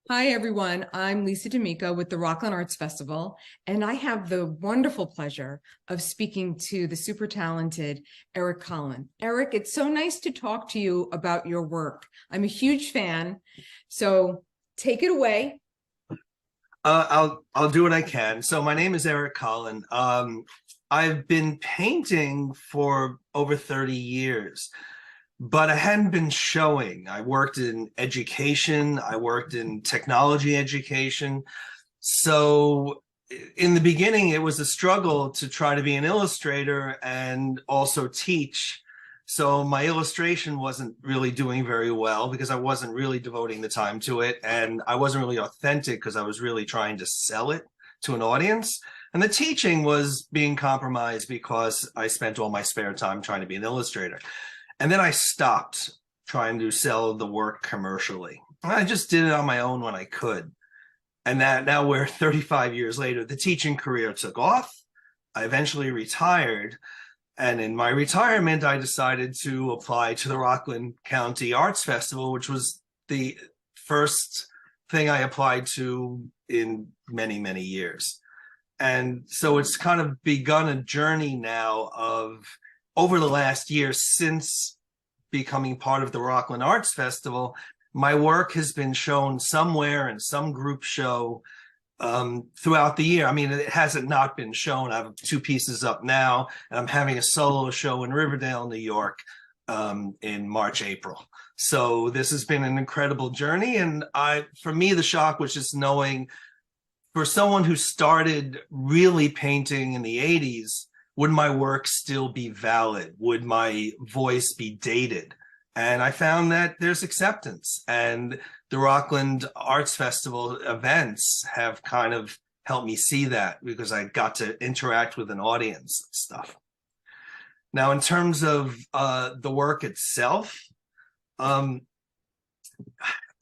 Hi, everyone. I'm Lisa D'Amico with the Rockland Arts Festival, and I have the wonderful pleasure of speaking to the super talented Eric Kollin. Eric, it's so nice to talk to you about your work. I'm a huge fan, so take it away. I'll do what I can. So my name is Eric Kollin. I've been painting for over 30 years, but I hadn't been showing. I worked in education, I worked in technology education. So in the beginning, it was a struggle to try to be an illustrator and also teach. So my illustration wasn't really doing very well because I wasn't really devoting the time to it. And I wasn't really authentic because I was really trying to sell it to an audience. And the teaching was being compromised because I spent all my spare time trying to be an illustrator. And then I stopped trying to sell the work commercially. I just did it on my own when I could. And that now we're 35 years later, the teaching career took off. I eventually retired. And in my retirement, I decided to apply to the Rockland County Arts Festival, which was the first thing I applied to in many, many years. And so it's kind of begun a journey now of over the last year since becoming part of the Rockland Arts Festival. My work has been shown somewhere in some group show throughout the year. I mean, it hasn't not been shown. I have two pieces up now, and I'm having a solo show in Riverdale, New York, in March, April. So this has been an incredible journey. And for me, the shock was just knowing, for someone who started really painting in the 80s, would my work still be valid? Would my voice be dated? And I found that there's acceptance, and the Rockland Arts Festival events have kind of helped me see that because I got to interact with an audience and stuff. Now, in terms of the work itself, I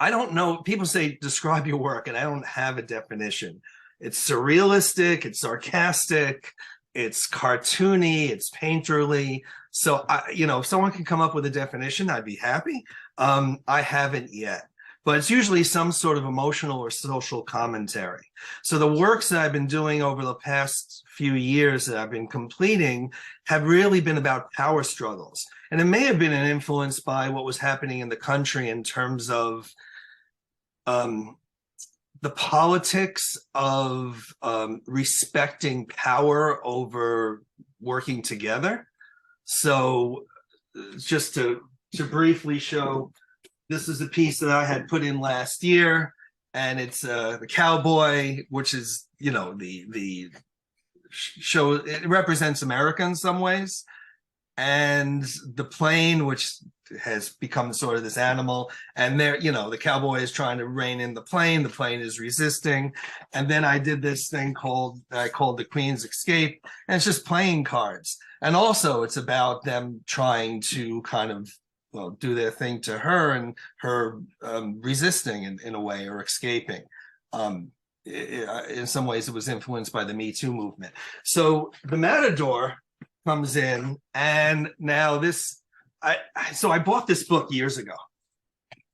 don't know. People say, describe your work, and I don't have a definition. It's surrealistic, it's sarcastic, it's cartoony, it's painterly. So, if someone can come up with a definition, I'd be happy. I haven't yet, but it's usually some sort of emotional or social commentary. So the works that I've been doing over the past few years that I've been completing have really been about power struggles. And it may have been an influence by what was happening in the country in terms of the politics of respecting power over working together. So just to briefly show, this is a piece that I had put in last year, and it's the cowboy, which is, the show, it represents America in some ways, and the plane, which has become sort of this animal, and there, the cowboy is trying to rein in the plane is resisting. And then I did this thing I called the Queen's Escape, and it's just playing cards. And also it's about them trying to kind of, do their thing to her, and her resisting in a way, or escaping. In some ways it was influenced by the Me Too movement. So the Matador comes in, and now I bought this book years ago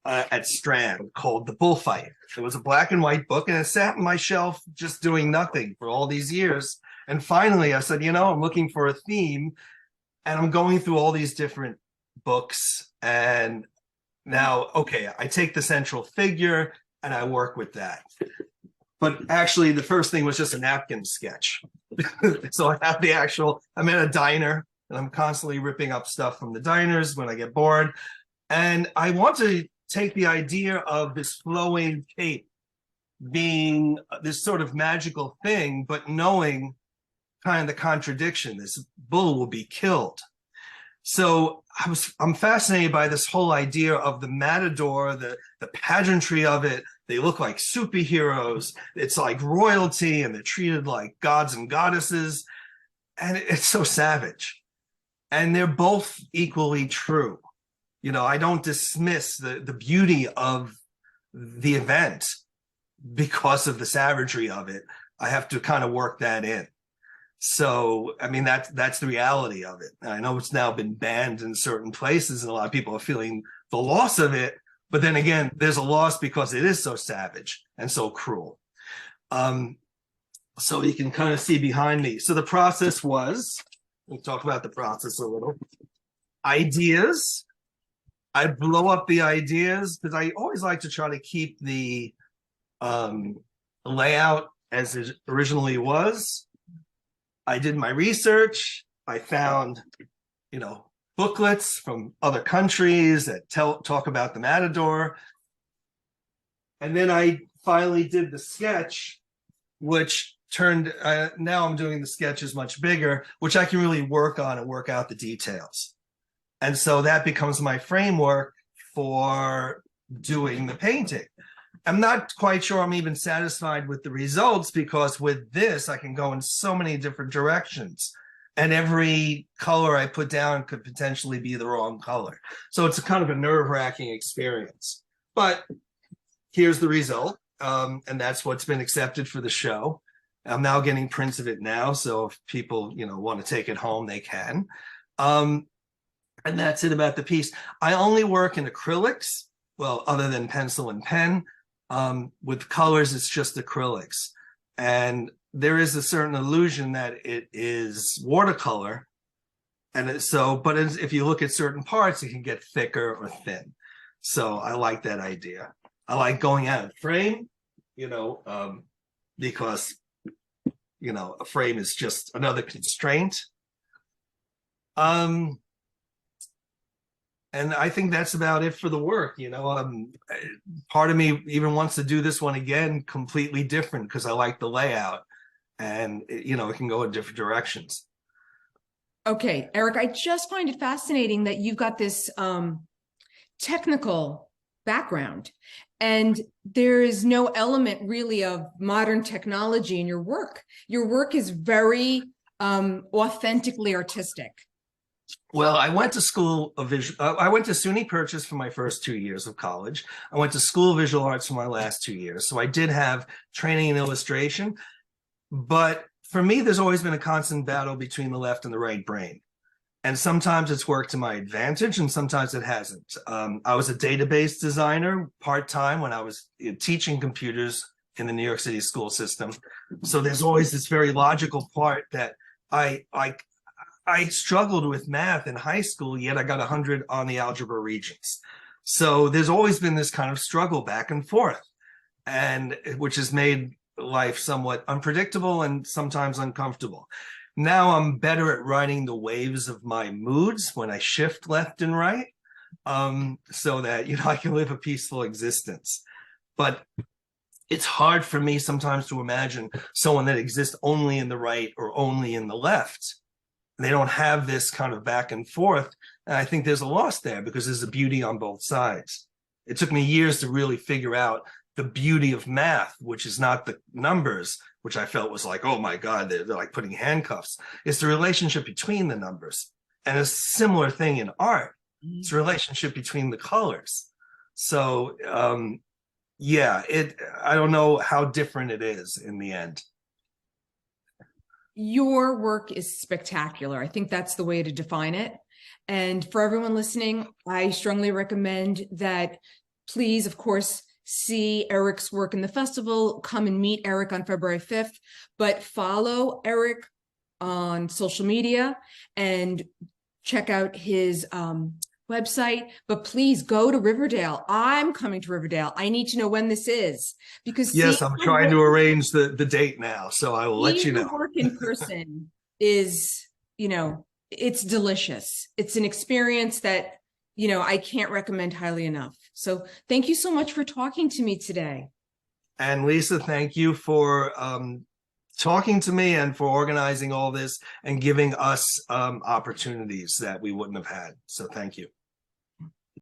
at Strand called The Bullfight. It was a black and white book, and it sat on my shelf just doing nothing for all these years. And finally I said, I'm looking for a theme, and I'm going through all these different books, and now, okay, I take the central figure and I work with that. But actually the first thing was just a napkin sketch. So I'm at a diner, and I'm constantly ripping up stuff from the diners when I get bored. And I want to take the idea of this flowing cape being this sort of magical thing, but knowing kind of the contradiction. This bull will be killed. So I'm fascinated by this whole idea of the matador, the pageantry of it. They look like superheroes. It's like royalty, and they're treated like gods and goddesses. And it's so savage. And they're both equally true. I don't dismiss the beauty of the event because of the savagery of it. I have to kind of work that in. So, I mean, that's the reality of it. I know it's now been banned in certain places, and a lot of people are feeling the loss of it, But then again, there's a loss because it is so savage and so cruel. So you can kind of see behind me. So the process was, we'll talk about the process a little. Ideas. I blow up the ideas because I always like to try to keep the layout as it originally was. I did my research. I found, booklets from other countries that talk about the matador. And then I finally did the sketch, which turned, now I'm doing the sketches much bigger, which I can really work on and work out the details. And so that becomes my framework for doing the painting. I'm not quite sure I'm even satisfied with the results, because with this, I can go in so many different directions. And every color I put down could potentially be the wrong color. So it's a kind of a nerve-wracking experience. But here's the result. And that's what's been accepted for the show. I'm now getting prints of it now. So if people, want to take it home, they can. And that's it about the piece. I only work in acrylics, well, other than pencil and pen. With colors, it's just acrylics. And there is a certain illusion that it is watercolor. And if you look at certain parts, it can get thicker or thin. So I like that idea. I like going out of frame, because, a frame is just another constraint. And I think that's about it for the work. Part of me even wants to do this one again, completely different, because I like the layout, and it can go in different directions. Okay, Eric, I just find it fascinating that you've got this technical background, and there is no element really of modern technology in your work. Your work is very authentically artistic. Well, I went to school of I went to SUNY Purchase for my first 2 years of college. I went to School of Visual Arts for my last 2 years. So I did have training in illustration. But for me, there's always been a constant battle between the left and the right brain. And sometimes it's worked to my advantage, and sometimes it hasn't. I was a database designer part-time when I was teaching computers in the New York City school system. So there's always this very logical part that I struggled with math in high school, yet I got 100 on the algebra regents. So there's always been this kind of struggle back and forth, and which has made life somewhat unpredictable and sometimes uncomfortable. Now I'm better at riding the waves of my moods when I shift left and right, so that, I can live a peaceful existence. But it's hard for me sometimes to imagine someone that exists only in the right or only in the left. They don't have this kind of back and forth. And I think there's a loss there, because there's a beauty on both sides. It took me years to really figure out the beauty of math, which is not the numbers, which I felt was like, oh my God, they're like putting handcuffs. It's the relationship between the numbers. And a similar thing in art. It's a relationship between the colors. So I don't know how different it is in the end. Your work is spectacular. I think that's the way to define it. And for everyone listening, I strongly recommend that please, of course, see Eric's work in the festival. Come and meet Eric on February 5th, but follow Eric on social media and check out his website. But please go to Riverdale. I'm coming to Riverdale. I need to know when this is, because yes, I'm trying to arrange the date now, so I will let you know. Work in person is, it's delicious. It's an experience that, I can't recommend highly enough. So thank you so much for talking to me today. And Lisa, thank you for talking to me and for organizing all this and giving us opportunities that we wouldn't have had. So thank you.